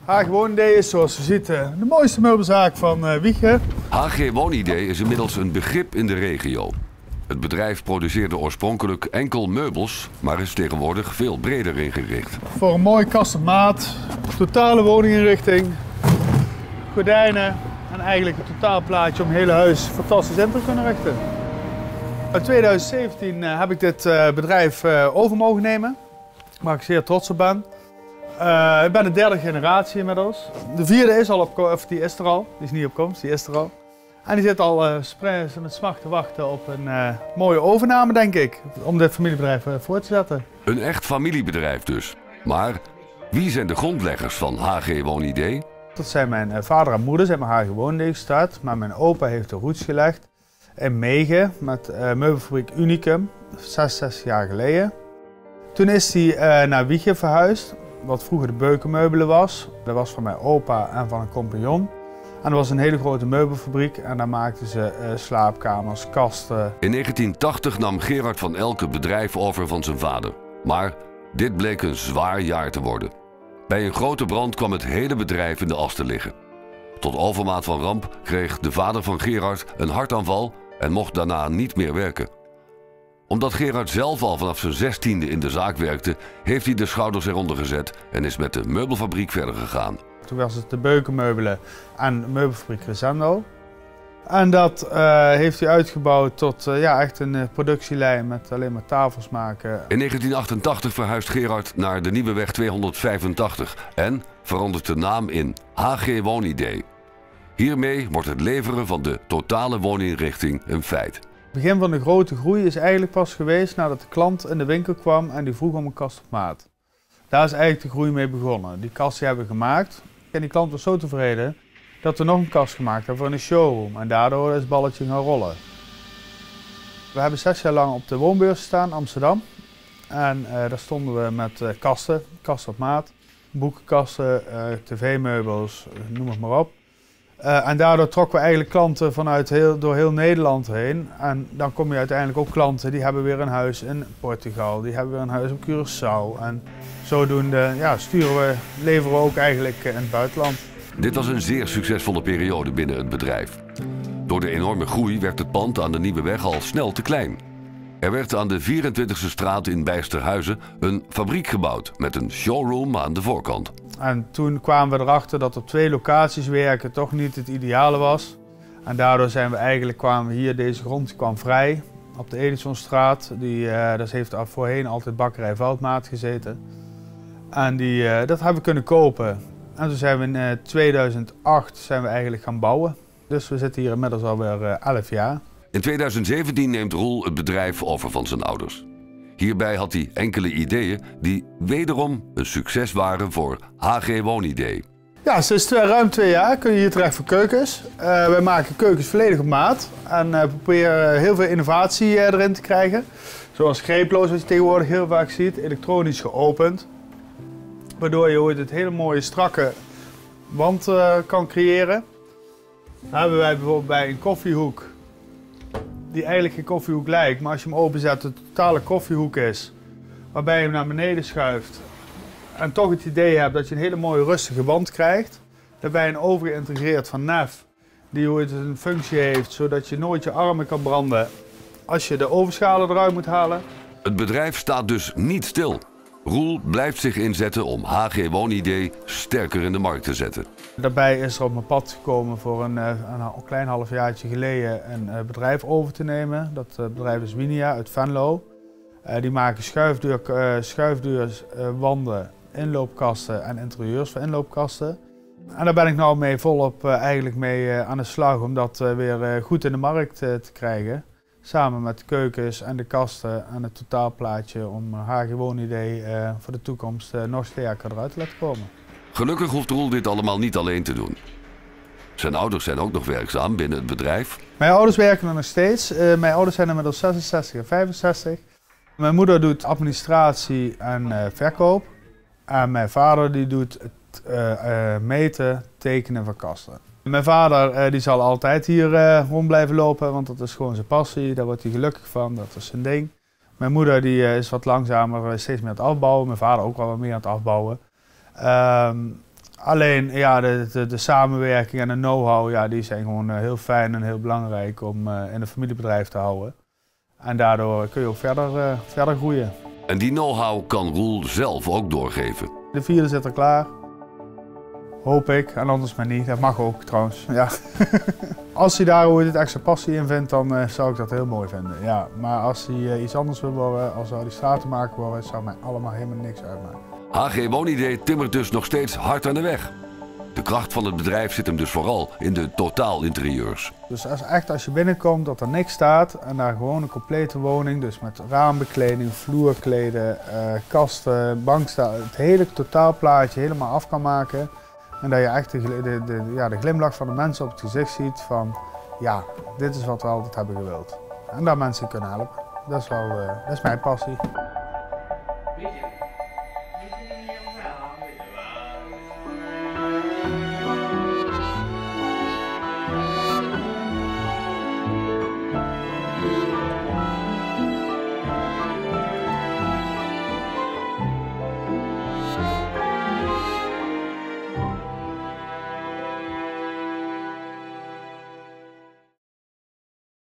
HG Woonidee is zoals je ziet de mooiste meubelzaak van Wijchen. HG Woonidee is inmiddels een begrip in de regio. Het bedrijf produceerde oorspronkelijk enkel meubels, maar is tegenwoordig veel breder ingericht. Voor een mooi kast op maat, totale woninginrichting, gordijnen en eigenlijk een totaalplaatje om het hele huis fantastisch in te kunnen richten. In 2017 heb ik dit bedrijf over mogen nemen, waar ik zeer trots op ben. Ik ben de derde generatie inmiddels. De vierde is al die is er al. Die is niet op komst, die is er al. En die zit al met smacht te wachten op een mooie overname, denk ik. Om dit familiebedrijf voor te zetten. Een echt familiebedrijf dus. Maar wie zijn de grondleggers van HG Woonidee? Dat zijn mijn vader en moeder, zijn met HG Woonidee gestart. Maar mijn opa heeft de roots gelegd in Megen met meubelfabriek Unicum, 66 jaar geleden. Toen is hij naar Wijchen verhuisd, wat vroeger de Beukenmeubelen was. Dat was van mijn opa en van een compagnon. En dat was een hele grote meubelfabriek en daar maakten ze slaapkamers, kasten. In 1980 nam Gerard van Elk het bedrijf over van zijn vader. Maar dit bleek een zwaar jaar te worden. Bij een grote brand kwam het hele bedrijf in de as te liggen. Tot overmaat van ramp kreeg de vader van Gerard een hartaanval en mocht daarna niet meer werken. Omdat Gerard zelf al vanaf zijn 16e in de zaak werkte, heeft hij de schouders eronder gezet en is met de meubelfabriek verder gegaan. Toen was het de Beukenmeubelen en de meubelfabriek Crescendo. En dat heeft hij uitgebouwd tot echt een productielijn met alleen maar tafels maken. In 1988 verhuist Gerard naar de Nieuweweg 285 en verandert de naam in HG Woonidee. Hiermee wordt het leveren van de totale wooninrichting een feit. Het begin van de grote groei is eigenlijk pas geweest nadat de klant in de winkel kwam en die vroeg om een kast op maat. Daar is eigenlijk de groei mee begonnen. Die kast die hebben we gemaakt en die klant was zo tevreden dat we nog een kast gemaakt hebben voor een showroom en daardoor is het balletje gaan rollen. We hebben 6 jaar lang op de woonbeurs gestaan in Amsterdam en daar stonden we met kasten op maat, boekenkasten, tv-meubels, noem het maar op. En daardoor trokken we eigenlijk klanten vanuit door heel Nederland heen. En dan kom je uiteindelijk ook klanten die hebben weer een huis in Portugal, die hebben weer een huis op Curaçao. En zodoende leveren we ook eigenlijk in het buitenland. Dit was een zeer succesvolle periode binnen het bedrijf. Door de enorme groei werd het pand aan de Nieuweweg al snel te klein. Er werd aan de 24e straat in Bijsterhuizen een fabriek gebouwd met een showroom aan de voorkant. En toen kwamen we erachter dat op 2 locaties werken toch niet het ideale was. En daardoor kwamen we hier, deze grond kwam vrij op de Edisonstraat. Dat heeft voorheen altijd bakkerij Veldmaat gezeten. En dat hebben we kunnen kopen. En toen zijn we in 2008 eigenlijk gaan bouwen. Dus we zitten hier inmiddels alweer 11 jaar. In 2017 neemt Roel het bedrijf over van zijn ouders. Hierbij had hij enkele ideeën die wederom een succes waren voor HG Woonidee. Ja, sinds ruim 2 jaar kun je hier terecht voor keukens. Wij maken keukens volledig op maat en proberen heel veel innovatie erin te krijgen. Zoals greeploos, wat je tegenwoordig heel vaak ziet, elektronisch geopend. Waardoor je ooit het hele mooie strakke wand kan creëren. Dan hebben wij bijvoorbeeld bij een koffiehoek, die eigenlijk geen koffiehoek lijkt, maar als je hem openzet een totale koffiehoek is, waarbij je hem naar beneden schuift en toch het idee hebt dat je een hele mooie rustige wand krijgt. Daarbij een oven geïntegreerd van nef, die ooit een functie heeft zodat je nooit je armen kan branden als je de ovenschalen eruit moet halen. Het bedrijf staat dus niet stil. Roel blijft zich inzetten om HG Woonidee sterker in de markt te zetten. Daarbij is er op mijn pad gekomen voor een klein halfjaartje geleden een bedrijf over te nemen. Dat bedrijf is Winia uit Venlo. Die maken schuifdeurs, wanden, inloopkasten en interieurs voor inloopkasten. En daar ben ik nou mee volop aan de slag om dat weer goed in de markt te krijgen. Samen met de keukens en de kasten en het totaalplaatje om HG Woonidee voor de toekomst nog sterker eruit te laten komen. Gelukkig hoeft Roel dit allemaal niet alleen te doen. Zijn ouders zijn ook nog werkzaam binnen het bedrijf. Mijn ouders werken er nog steeds. Mijn ouders zijn inmiddels 66 en 65. Mijn moeder doet administratie en verkoop. En mijn vader die doet het meten, tekenen van kasten. Mijn vader die zal altijd hier rond blijven lopen, want dat is gewoon zijn passie. Daar wordt hij gelukkig van, dat is zijn ding. Mijn moeder die is wat langzamer, steeds meer aan het afbouwen. Mijn vader ook wel wat meer aan het afbouwen. Alleen ja, de samenwerking en de know-how, ja, die zijn gewoon heel fijn en heel belangrijk om in een familiebedrijf te houden. En daardoor kun je ook verder groeien. En die know-how kan Roel zelf ook doorgeven. De vierde zit er klaar. Hoop ik, en anders maar niet. Dat mag ook trouwens. Ja. Als hij daar ooit het extra passie in vindt, dan zou ik dat heel mooi vinden. Ja. Maar als hij iets anders wil worden, als hij stratenmaker worden, zou mij allemaal helemaal niks uitmaken. HG Woonidee timmert dus nog steeds hard aan de weg. De kracht van het bedrijf zit hem dus vooral in de totaalinterieurs. Dus als je binnenkomt dat er niks staat en daar gewoon een complete woning, dus met raambekleding, vloerkleden, kasten, bankstellen, het hele totaalplaatje helemaal af kan maken. En dat je echt de glimlach van de mensen op het gezicht ziet van, ja, dit is wat we altijd hebben gewild. En daar mensen kunnen helpen. Dat is mijn passie.